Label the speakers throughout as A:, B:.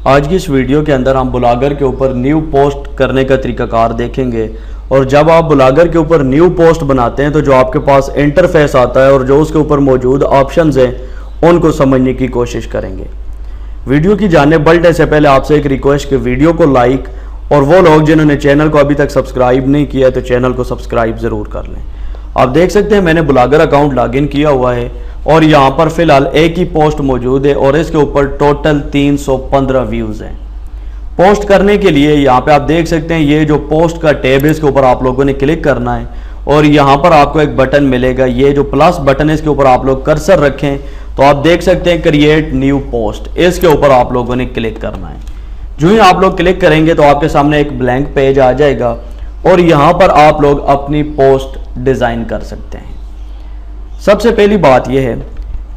A: آج کی اس ویڈیو کے اندر ہم بلاگر کے اوپر نیو پوسٹ کرنے کا طریقہ کار دیکھیں گے، اور جب آپ بلاگر کے اوپر نیو پوسٹ بناتے ہیں تو جو آپ کے پاس انٹرفیس آتا ہے اور جو اس کے اوپر موجود آپشنز ہیں ان کو سمجھنے کی کوشش کریں گے۔ ویڈیو کی جانب بڑھنے سے پہلے آپ سے ایک ریکویسٹ کہ ویڈیو کو لائک، اور وہ لوگ جنہوں نے چینل کو ابھی تک سبسکرائب نہیں کیا تو چینل کو سبسکرائب ضرور کر لیں۔ آپ دیکھ سکتے ہیں میں نے بلاگر اکاؤنٹ لاگ ان کیا ہوا ہے اور یہاں پر فی الحال ایک ہی پوسٹ موجود ہے اور اس کے اوپر ٹوٹل 315 ویوز ہیں۔ پوسٹ کرنے کے لیے یہاں پہ آپ دیکھ سکتے ہیں یہ جو پوسٹ کا ٹیب ہے اس کے اوپر آپ لوگوں نے کلک کرنا ہے، اور یہاں پر آپ کو ایک بٹن ملے گا، یہ جو پلس بٹن ہے اس کے اوپر آپ لوگ کرسر رکھیں تو آپ دیکھ سکتے ہیں کریٹ نیو پوسٹ، اس کے اوپر آپ لوگوں نے کلک کرنا ہے۔ جو ہی آپ لوگ کلک کریں گے تو آپ کے سامنے ایک بلینک پیج آ جائے گا اور یہاں پر آپ لوگ اپنی پوسٹ ڈیزائن کر سکتے ہیں۔ سب سے پہلی بات یہ ہے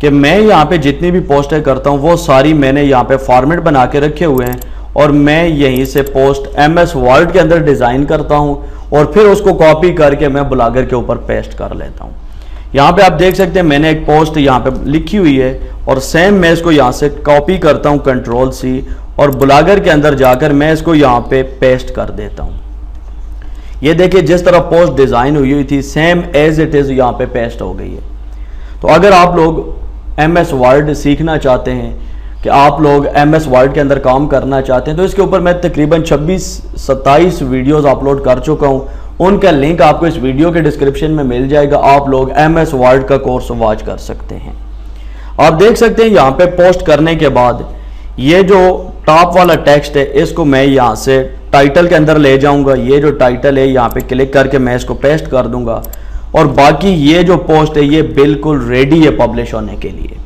A: کہ میں یہاں پہ جتنی بھی پوسٹیں کرتا ہوں وہ ساری میں نے یہاں پہ فارمیٹ بنا کے رکھے ہوئے ہیں، اور میں یہیں سے پوسٹ MS Word کے اندر ڈیزائن کرتا ہوں اور پھر اس کو کاپی کر کے میں بلاگر کے اوپر پیسٹ کر لیتا ہوں۔ یہاں پہ آپ دیکھ سکتے ہیں میں نے ایک پوسٹ یہاں پہ لکھی ہوئی ہے اور سیم میں اس کو یہاں سے کاپی کرتا ہوں Ctrl+C، اور بلاگر کے اندر جا کر میں اس کو یہاں پہ پیسٹ کر دیتا ہوں۔ یہ دیکھیں جس طرح پوسٹ ڈیزائن ہوئی تھی سیم ایز اٹ از یہاں پہ پیسٹ ہو گئی ہے۔ تو اگر آپ لوگ MS Word سیکھنا چاہتے ہیں کہ آپ لوگ MS Word کے اندر کام کرنا چاہتے ہیں تو اس کے اوپر میں تقریباً 26-27 ویڈیوز اپلوڈ کر چکا ہوں، ان کا لنک آپ کو اس ویڈیو کے ڈسکرپشن میں مل جائے گا، آپ لوگ MS Word کا کورس واچ کر سکتے ہیں۔ آپ دیکھ سکتے ہیں یہاں پہ پوسٹ کرنے کے بعد یہ جو ٹاپ والا ٹیکسٹ ہے اس کو میں یہاں سے ٹائٹل کے اندر لے جاؤں گا، یہ جو ٹائٹل ہے یہاں پہ کلک کر کے میں اس کو پیسٹ کر دوں گا، اور باقی یہ جو پوسٹ ہے یہ بالکل ریڈی ہے پبلش ہونے کے لیے۔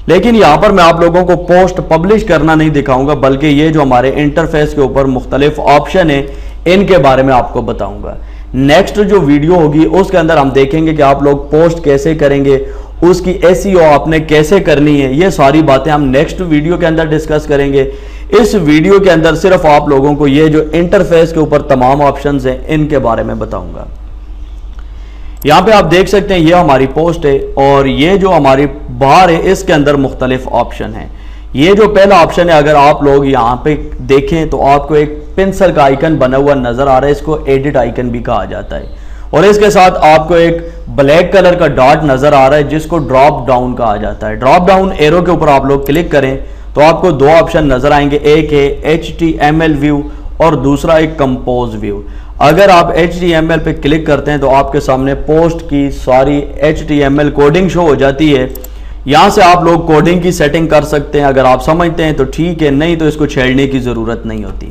A: لیکن یہاں پر میں آپ لوگوں کو پوسٹ پبلش کرنا نہیں دکھاؤں گا، بلکہ یہ جو ہمارے انٹرفیس کے اوپر مختلف آپشن ہیں ان کے بارے میں آپ کو بتاؤں گا۔ نیکسٹ جو ویڈیو ہوگی اس کے اندر ہم دیکھیں گے کہ آپ لوگ پوسٹ کیسے کریں گے، اس کی SEO آپ نے کیسے کرنی ہے، یہ ساری باتیں ہم نیکسٹ ویڈیو کے اندر ڈسکس کریں گے۔ اس ویڈیو کے اندر صرف آپ لوگوں کو یہ جو انٹرفیس کے اوپر تمام آپشنز ہیں ان کے بارے میں بتاؤں گا۔ یہاں پہ آپ دیکھ سکتے ہیں یہ ہماری پوسٹ ہے اور یہ جو ہماری بار ہے اس کے اندر مختلف آپشن ہیں۔ یہ جو پہلا آپشن ہے اگر آپ لوگ یہاں پہ دیکھیں تو آپ کو ایک پنسل کا آئیکن بنا ہوا نظر آ رہا ہے، اس کو ایڈٹ آئیکن بھی کہا جاتا ہے، اور اس کے ساتھ آپ کو ایک بلیک کلر کا ڈاٹ نظر آ رہا ہے جس کو ڈراپ ڈاؤن کہا جاتا ہے۔ ڈراپ ڈاؤن ایرو کے اوپر آپ لوگ کلک کریں تو آپ کو دو آپشن نظر آئیں گے، ایک ہے HTML ویو اور دوسرا ایک کمپوز ویو۔ اگر آپ HTML پہ کلک کرتے ہیں تو آپ کے سامنے پوسٹ کی ساری HTML کوڈنگ شو ہو جاتی ہے۔ یہاں سے آپ لوگ کوڈنگ کی سیٹنگ کر سکتے ہیں، اگر آپ سمجھتے ہیں تو ٹھیک ہے، نہیں تو اس کو چھیڑنے کی ضرورت نہیں ہوتی۔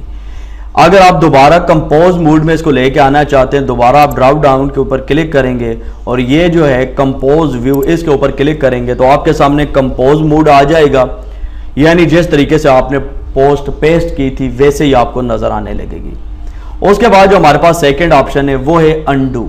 A: اگر آپ دوبارہ کمپوز موڈ میں اس کو لے کے آنا چاہتے ہیں دوبارہ آپ ڈراپ ڈاؤن کے اوپر کلک کریں گے اور یہ جو ہے کمپوز ویو اس کے اوپر کلک کریں گے تو آپ کے سامنے کمپوز موڈ آ جائے گا، یعنی جس طریقے سے آپ نے پوسٹ پیسٹ کی تھی ویسے ہی آپ کو نظر آنے لگے گی۔ اس کے بعد جو ہمارے پاس سیکنڈ آپشن ہے وہ ہے انڈو،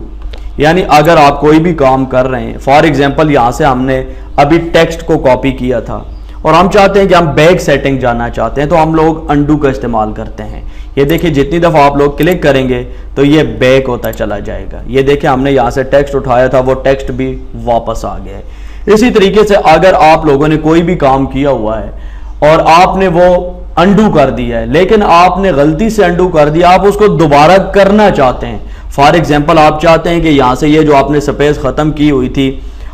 A: یعنی اگر آپ کوئی بھی کام کر رہے ہیں، فار ایگزامپل یہاں سے ہم نے ابھی ٹیکسٹ کو کاپی کیا تھا اور ہم چاہتے ہیں کہ ہم بیک سیٹنگ جانا چاہتے ہیں تو ہم لوگ انڈو کا استعمال کرتے ہیں۔ یہ دیکھیں جتنی دفعہ آپ لوگ کلک کریں گے تو یہ بیک ہوتا چلا جائے گا۔ یہ دیکھیں ہم نے یہاں سے ٹیکسٹ اٹھایا تھا، وہ ٹیکسٹ بھی واپس آ گیا ہے۔ اسی طریقے سے اگر آپ لوگوں نے کوئی بھی کام کیا ہوا ہے اور آپ نے وہ انڈو کر دیا ہے لیکن آپ نے غلطی سے انڈو کر دیا، آپ اس کو دوبارہ کرنا چاہتے ہیں، فار ایگزامپل آپ چاہتے ہیں کہ یہاں سے یہ جو آپ نے سپیس ختم کی ہوئی تھی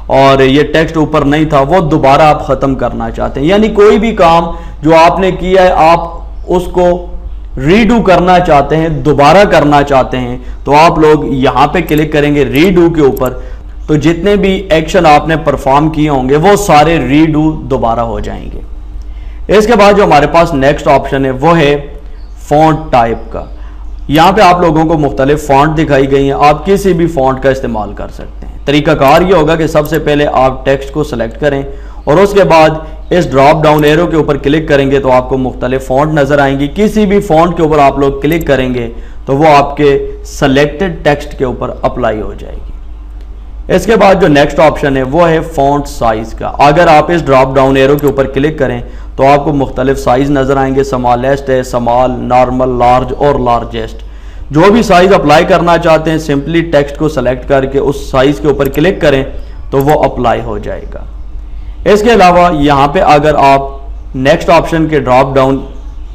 A: اور یہ ٹیکسٹ اوپر نہیں تھا وہ دوبارہ آپ ختم کرنا چاہتے ہیں، یعنی کوئی بھی کام جو آپ نے کیا ہے آپ اس کو ریڈو کرنا چاہتے ہیں، دوبارہ کرنا چاہتے ہیں، تو آپ لوگ یہاں پہ کلک کریں گے ریڈو کے اوپر، تو جتنے بھی ایکشن آپ نے پرفارم کیے ہوں گے وہ سارے ریڈو دوبارہ ہو جائیں گے۔ اس کے بعد جو ہمارے پاس نیکسٹ آپشن ہے وہ ہے فونٹ ٹائپ کا۔ یہاں پہ آپ لوگوں کو مختلف فونٹ دکھائی گئی ہیں، آپ کسی بھی فونٹ کا استعمال کر سکتے ہیں۔ طریقہ کار یہ ہوگا کہ سب سے پہلے آپ ٹیکسٹ کو سلیکٹ کریں اور اس کے بعد اس ڈراپ ڈاؤن ایرو کے اوپر کلک کریں گے تو آپ کو مختلف فونٹ نظر آئیں گی، کسی بھی فونٹ کے اوپر آپ لوگ کلک کریں گے تو وہ آپ کے سلیکٹڈ ٹیکسٹ کے اوپر اپلائی ہو جائے گی۔ اس کے بعد جو نیکسٹ آپشن ہے وہ ہے فونٹ سائز کا۔ اگر آپ اس ڈراپ ڈاؤن ایرو کے اوپر کلک کریں تو آپ کو مختلف سائز نظر آئیں گے، سمالسٹ ہے، سمال، نارمل، لارج اور لارجسٹ۔ جو بھی سائز اپلائی کرنا چاہتے ہیں سمپلی ٹیکسٹ کو سلیکٹ کر کے اس سائز کے اوپر کلک کریں تو وہ اپلائی ہو جائے گا۔ اس کے علاوہ یہاں پہ اگر آپ نیکسٹ آپشن کے ڈراپ ڈاؤن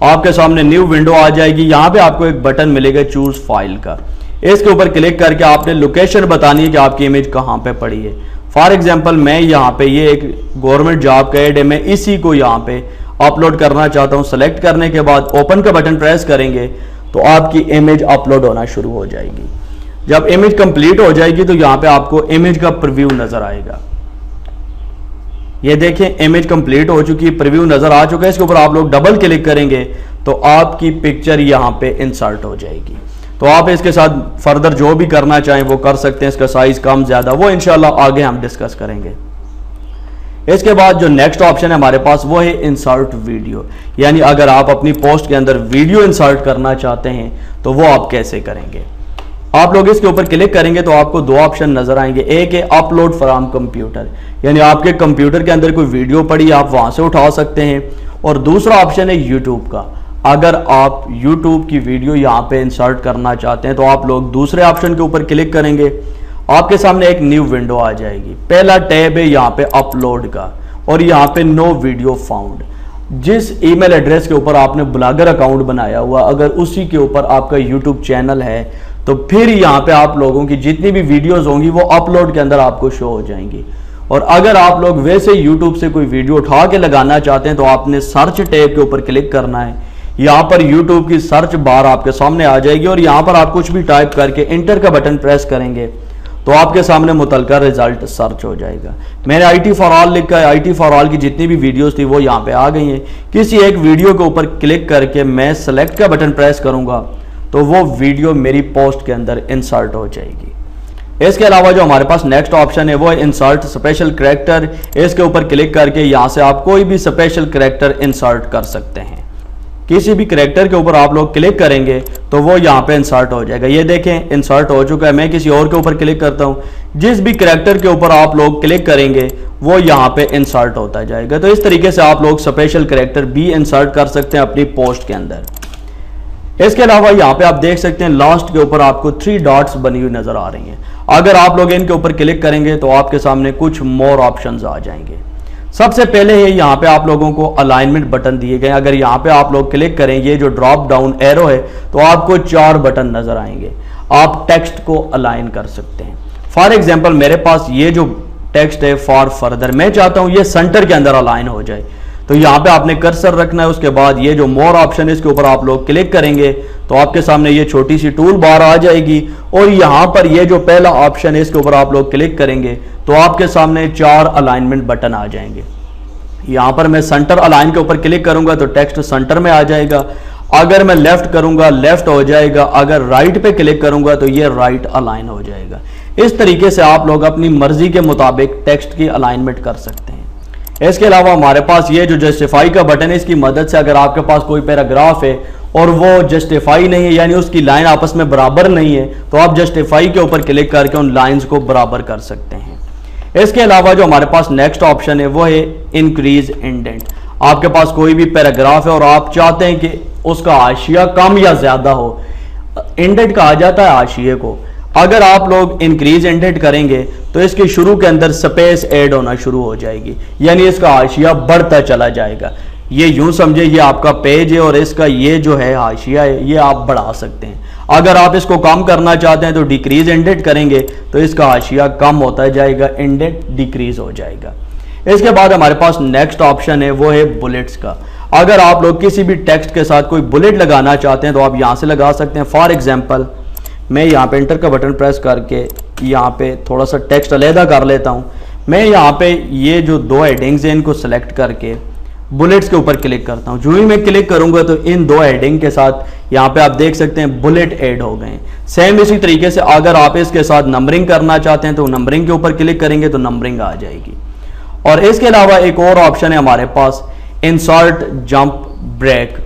A: آپ کے سامنے نیو ونڈو آ جائے گی. یہاں پہ آپ کو ایک بٹن ملے گا چوز فائل کا. اس کے اوپر کلک کر کے آپ نے لوکیشن بتانی ہے کہ آپ کی امیج کہاں پہ پڑی ہے. فار ایگزامپل میں یہاں پہ یہ ایک گورنمنٹ جاب کا ایڈ ہے, میں اسی کو یہاں پہ اپلوڈ کرنا چاہتا ہوں. سلیکٹ کرنے کے بعد اوپن کا بٹن پریس کریں گے تو آپ کی امیج اپلوڈ ہونا شروع ہو جائے گی. جب امیج کمپلیٹ ہو جائے گی تو یہاں پہ آپ کو امیج کا پریویو نظر آئے گا. یہ دیکھیں امیج کمپلیٹ ہو چکی, پریویو نظر آ چکا ہے. اس کے اوپر آپ لوگ ڈبل کلک کریں گے تو آپ کی پکچر یہاں پہ انسرٹ ہو جائے گی. تو آپ اس کے ساتھ فردر جو بھی کرنا چاہیں وہ کر سکتے ہیں. اس کا سائز کم زیادہ وہ انشاءاللہ آگے ہم ڈسکس کریں گے. اس کے بعد جو نیکسٹ آپشن ہے ہمارے پاس وہ ہے انسرٹ ویڈیو. یعنی اگر آپ اپنی پوسٹ کے اندر ویڈیو انسرٹ کرنا چاہتے ہیں تو وہ آپ کیسے کریں گے. آپ لوگ اس کے اوپر کلک کریں گے تو آپ کو دو آپشن نظر آئیں گے. ایک ہے اپلوڈ فرام کمپیوٹر, یعنی آپ کے کمپیوٹر کے اندر کوئی ویڈیو پڑی آپ وہاں سے اٹھا سکتے ہیں. اور دوسرا آپشن ہے یوٹیوب کا. اگر آپ یوٹیوب کی ویڈیو یہاں پہ انسرٹ کرنا چاہتے ہیں تو آپ لوگ دوسرے آپشن کے اوپر کلک کریں گے. آپ کے سامنے ایک نیو ونڈو آ جائے گی. پہلا ٹیب ہے یہاں پہ اپلوڈ کا اور یہاں پہ نو ویڈیو فاؤنڈ. جس ای میل ایڈریس کے اوپر آپ نے بلاگر اکاؤنٹ بنایا ہوا, اگر اسی کے اوپر آپ کا یوٹیوب چینل ہے تو پھر یہاں پہ آپ لوگوں کی جتنی بھی ویڈیوز ہوں گی وہ اپلوڈ کے اندر آپ کو شو ہو جائیں گی. اور اگر آپ لوگ ویسے یوٹیوب سے کوئی ویڈیو اٹھا کے لگانا چاہتے ہیں تو آپ نے سرچ ٹیب کے اوپر کلک کرنا ہے. یہاں پر یوٹیوب کی سرچ بار آپ کے سامنے آ جائے گی اور یہاں پر آپ کچھ بھی ٹائپ کر کے انٹر کا بٹن پریس کریں گے تو آپ کے سامنے متعلقہ رزلٹ سرچ ہو جائے گا. میں نے آئی ٹی فار آل لکھا ہے. آئی ٹی فار آل کی جتنی بھی ویڈیوز تھی وہ یہاں پہ آ گئی ہیں. کسی ایک ویڈیو کے اوپر کلک کر کے میں سلیکٹ کا بٹن پریس کروں گا تو وہ ویڈیو میری پوسٹ کے اندر انسرٹ ہو جائے گی. اس کے علاوہ جو ہمارے پاس نیکسٹ آپشن ہے وہ ہے انسرٹ اسپیشل کریکٹر. اس کے اوپر کلک کر کے یہاں سے آپ کوئی بھی اسپیشل کریکٹر انسرٹ کر سکتے ہیں. کسی بھی کریکٹر کے اوپر آپ لوگ کلک کریں گے تو وہ یہاں پہ انسرٹ ہو جائے گا. یہ دیکھیں انسرٹ ہو چکا ہے. میں کسی اور کے اوپر کلک کرتا ہوں, جس بھی کریکٹر کے اوپر آپ لوگ کلک کریں گے وہ یہاں پہ انسرٹ ہوتا جائے گا. تو اس طریقے سے آپ لوگ اسپیشل کریکٹر بھی انسرٹ کر سکتے ہیں اپنی پوسٹ کے اندر. اس کے علاوہ یہاں پہ آپ دیکھ سکتے ہیں لاسٹ کے اوپر آپ کو 3 ڈاٹس بنی ہوئی نظر آ رہی ہیں. اگر آپ لوگ ان کے اوپر کلک کریں گے تو آپ کے سامنے کچھ مور آپشنز آ جائیں گے. سب سے پہلے ہے یہاں پہ آپ لوگوں کو الائنمنٹ بٹن دیے گئے. اگر یہاں پہ آپ لوگ کلک کریں, یہ جو ڈراپ ڈاؤن ایرو ہے, تو آپ کو 4 بٹن نظر آئیں گے. آپ ٹیکسٹ کو الائن کر سکتے ہیں. فار ایگزامپل میرے پاس یہ جو ٹیکسٹ ہے فار فردر, میں چاہتا ہوں یہ سینٹر کے اندر الائن ہو جائے. تو یہاں پہ آپ نے کرسر رکھنا ہے. اس کے بعد یہ جو مور آپشن ہے اس کے اوپر آپ لوگ کلک کریں گے تو آپ کے سامنے یہ چھوٹی سی ٹول بار آ جائے گی. اور یہاں پر یہ جو پہلا آپشن ہے اس کے اوپر آپ لوگ کلک کریں گے تو آپ کے سامنے 4 الائنمنٹ بٹن آ جائیں گے. یہاں پر میں سینٹر الائن کے اوپر کلک کروں گا تو ٹیکسٹ سینٹر میں آ جائے گا. اگر میں لیفٹ کروں گا لیفٹ ہو جائے گا. اگر رائٹ پہ کلک کروں گا تو یہ رائٹ الائن ہو جائے گا. اس طریقے سے آپ لوگ اپنی مرضی کے مطابق ٹیکسٹ کی الائنمنٹ کر سکتے ہیں. اس کے علاوہ ہمارے پاس یہ جو جسٹیفائی کا بٹن ہے, اس کی مدد سے اگر آپ کے پاس کوئی پیراگراف ہے اور وہ جسٹیفائی نہیں ہے, یعنی اس کی لائن آپس میں برابر نہیں ہے, تو آپ جسٹیفائی کے اوپر کلک کر کے ان لائنز کو برابر کر سکتے ہیں. اس کے علاوہ جو ہمارے پاس نیکسٹ آپشن ہے وہ ہے انکریز انڈینٹ. آپ کے پاس کوئی بھی پیراگراف ہے اور آپ چاہتے ہیں کہ اس کا حاشیہ کم یا زیادہ ہو. انڈینٹ کہا جاتا ہے حاشیے کو. اگر آپ لوگ انکریز انڈینٹ کریں گے تو اس کے شروع کے اندر سپیس ایڈ ہونا شروع ہو جائے گی, یعنی اس کا حاشیہ بڑھتا چلا جائے گا. یہ یوں سمجھے یہ آپ کا پیج ہے اور اس کا یہ جو ہے حاشیہ ہے یہ آپ بڑھا سکتے ہیں. اگر آپ اس کو کم کرنا چاہتے ہیں تو ڈیکریز انڈینٹ کریں گے تو اس کا حاشیہ کم ہوتا جائے گا, انڈینٹ ڈیکریز ہو جائے گا. اس کے بعد ہمارے پاس نیکسٹ آپشن ہے وہ ہے بلٹس کا. اگر آپ لوگ کسی بھی ٹیکسٹ کے ساتھ کوئی بلٹ لگانا چاہتے ہیں تو آپ یہاں سے لگا سکتے ہیں. فار ایگزامپل میں یہاں پہ انٹر کا بٹن پریس کر کے یہاں پہ تھوڑا سا ٹیکسٹ علیحدہ کر لیتا ہوں. میں یہاں پہ یہ جو 2 ہیڈنگز ہیں ان کو سلیکٹ کر کے بلٹس کے اوپر کلک کرتا ہوں. جو ہی میں کلک کروں گا تو ان 2 ہیڈنگ کے ساتھ یہاں پہ آپ دیکھ سکتے ہیں بلٹ ایڈ ہو گئے ہیں. سیم اسی طریقے سے اگر آپ اس کے ساتھ نمبرنگ کرنا چاہتے ہیں تو نمبرنگ کے اوپر کلک کریں گے تو نمبرنگ آ جائے گی. اور اس کے علاوہ ایک اور آپشن ہے ہمارے پاس انسرٹ جمپ بریک.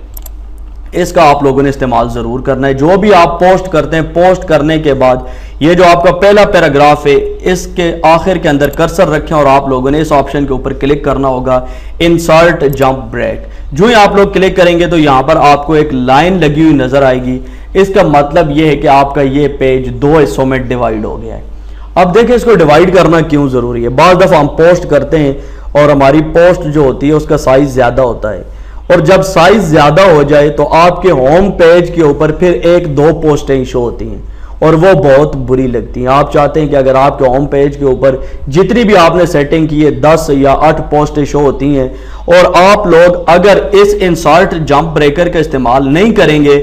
A: اس کا آپ لوگوں نے استعمال ضرور کرنا ہے. جو بھی آپ پوسٹ کرتے ہیں, پوسٹ کرنے کے بعد یہ جو آپ کا پہلا پیراگراف ہے اس کے آخر کے اندر کرسر رکھیں اور آپ لوگوں نے اس آپشن کے اوپر کلک کرنا ہوگا انسرٹ جمپ بریک. جو ہی آپ لوگ کلک کریں گے تو یہاں پر آپ کو ایک لائن لگی ہوئی نظر آئے گی. اس کا مطلب یہ ہے کہ آپ کا یہ پیج 2 حصوں میں ڈیوائیڈ ہو گیا ہے. اب دیکھیں اس کو ڈیوائیڈ کرنا کیوں ضروری ہے. بعض دفعہ ہم پوسٹ کرتے ہیں اور ہماری پوسٹ جو ہوتی ہے اس کا سائز زیادہ ہوتا ہے اور جب سائز زیادہ ہو جائے تو آپ کے ہوم پیج کے اوپر پھر 1-2 پوسٹیں شو ہوتی ہیں اور وہ بہت بری لگتی ہیں. آپ چاہتے ہیں کہ اگر آپ کے ہوم پیج کے اوپر جتنی بھی آپ نے سیٹنگ کی ہے 10 یا 8 پوسٹیں شو ہوتی ہیں اور آپ لوگ اگر اس انسرٹ جمپ بریکر کا استعمال نہیں کریں گے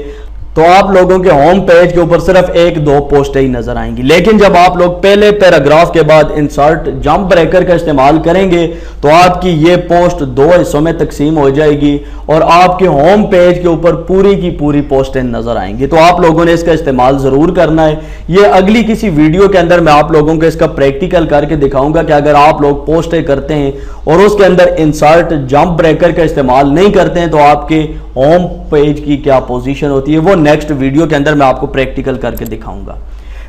A: تو آپ لوگوں کے ہوم پیج کے اوپر صرف 1-2 پوسٹیں ہی نظر آئیں گی. لیکن جب آپ لوگ پہلے پیراگراف کے بعد انسرٹ جمپ بریکر کا استعمال کریں گے تو آپ کی یہ پوسٹ 2 حصوں میں تقسیم ہو جائے گی اور آپ کے ہوم پیج کے اوپر پوری کی پوری پوسٹیں نظر آئیں گی. تو آپ لوگوں نے اس کا استعمال ضرور کرنا ہے. یہ اگلی کسی ویڈیو کے اندر میں آپ لوگوں کو اس کا پریکٹیکل کر کے دکھاؤں گا کہ اگر آپ لوگ پوسٹیں کرتے ہیں اور اس کے اندر انسرٹ جمپ بریکر کا استعمال نہیں کرتے ہیں تو آپ کے ہوم پیج کی کیا پوزیشن ہوتی ہے. وہ نیکسٹ ویڈیو کے اندر میں آپ کو پریکٹیکل کر کے دکھاؤں گا.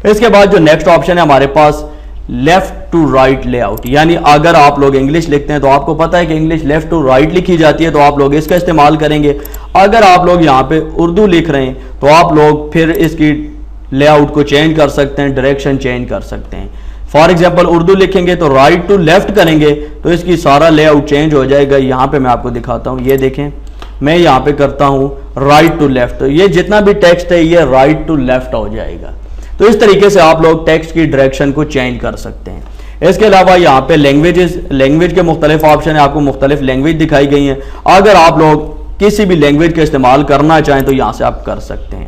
A: اس کے بعد جو نیکسٹ آپشن ہے ہمارے پاس left to right layout, یعنی اگر آپ لوگ انگلش لکھتے ہیں تو آپ کو پتا ہے کہ انگلش لیفٹ ٹو رائٹ لکھی جاتی ہے تو آپ لوگ اس کا استعمال کریں گے. اگر آپ لوگ یہاں پہ اردو لکھ رہے ہیں تو آپ لوگ پھر اس کی لے آؤٹ کو چینج کر سکتے ہیں، ڈائریکشن چینج کر سکتے ہیں. فار ایگزامپل اردو لکھیں گے تو رائٹ ٹو لیفٹ کریں گے تو اس کی سارا لے آؤٹ چینج ہو جائے گا. یہاں پہ میں آپ کو دکھاتا ہوں، یہ دیکھیں میں یہاں پہ کرتا ہوں رائٹ ٹو لیفٹ، یہ جتنا بھی ٹیکسٹ ہے یہ رائٹ ٹو لیفٹ ہو جائے گا. تو اس طریقے سے آپ لوگ ٹیکسٹ کی ڈائریکشن کو چینج کر سکتے ہیں. اس کے علاوہ یہاں پہ لینگویج کے مختلف آپشن ہیں، آپ کو مختلف لینگویج دکھائی گئی ہیں. اگر آپ لوگ کسی بھی لینگویج کا استعمال کرنا چاہیں تو یہاں سے آپ کر سکتے ہیں.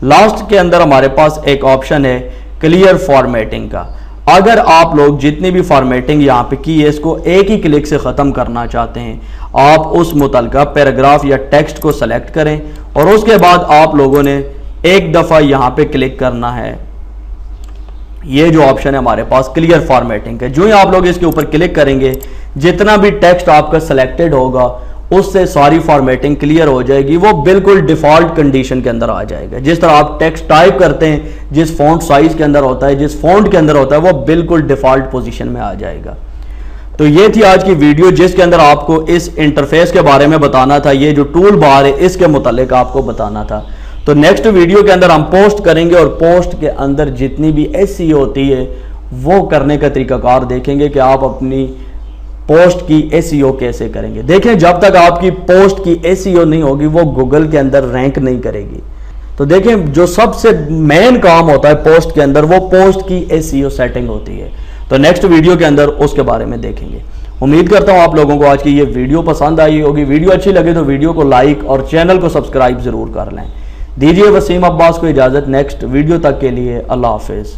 A: لاسٹ کے اندر ہمارے پاس ایک آپشن ہے کلیئر فارمیٹنگ کا. اگر آپ لوگ جتنی بھی فارمیٹنگ یہاں پہ کی ہے اس کو ایک ہی کلک سے ختم کرنا چاہتے ہیں، آپ اس متعلقہ پیراگراف یا ٹیکسٹ کو سلیکٹ کریں اور اس کے بعد آپ لوگوں نے ایک دفعہ یہاں پہ کلک کرنا ہے. یہ جو آپشن ہے ہمارے پاس کلیئر فارمیٹنگ ہے، جو ہی آپ لوگ اس کے اوپر کلک کریں گے جتنا بھی ٹیکسٹ آپ کا سلیکٹڈ ہوگا اس سے ساری فارمیٹنگ کلیئر ہو جائے گی. وہ بالکل ڈیفالٹ کنڈیشن کے اندر آ جائے گا. جس طرح آپ ٹیکسٹ ٹائپ کرتے ہیں جس فونٹ سائز کے اندر ہوتا ہے، جس فونٹ کے اندر ہوتا ہے، وہ بالکل ڈیفالٹ پوزیشن میں آ جائے گا. تو یہ تھی آج کی ویڈیو جس کے اندر آپ کو اس انٹرفیس کے بارے میں بتانا تھا، یہ جو ٹول بار ہے اس کے متعلق آپ کو بتانا تھا. تو نیکسٹ ویڈیو کے اندر ہم پوسٹ کریں گے اور پوسٹ کے اندر جتنی بھی SEO ہوتی ہے وہ کرنے کا طریقہ کار دیکھیں گے کہ آپ اپنی پوسٹ کی SEO کیسے کریں گے. دیکھیں جب تک آپ کی پوسٹ کی SEO نہیں ہوگی وہ گوگل کے اندر رینک نہیں کرے گی. تو دیکھیں جو سب سے مین کام ہوتا ہے پوسٹ کے اندر وہ پوسٹ کی SEO سیٹنگ ہوتی ہے. تو نیکسٹ ویڈیو کے اندر اس کے بارے میں دیکھیں گے. امید کرتا ہوں آپ لوگوں کو آج کی یہ ویڈیو پسند آئی ہوگی. ویڈیو اچھی لگے تو ویڈیو کو لائک اور چینل کو سبسکرائب ضرور کر لیں. دیجیے وسیم عباس کو اجازت. نیکسٹ ویڈیو تک کے لیے اللہ حافظ.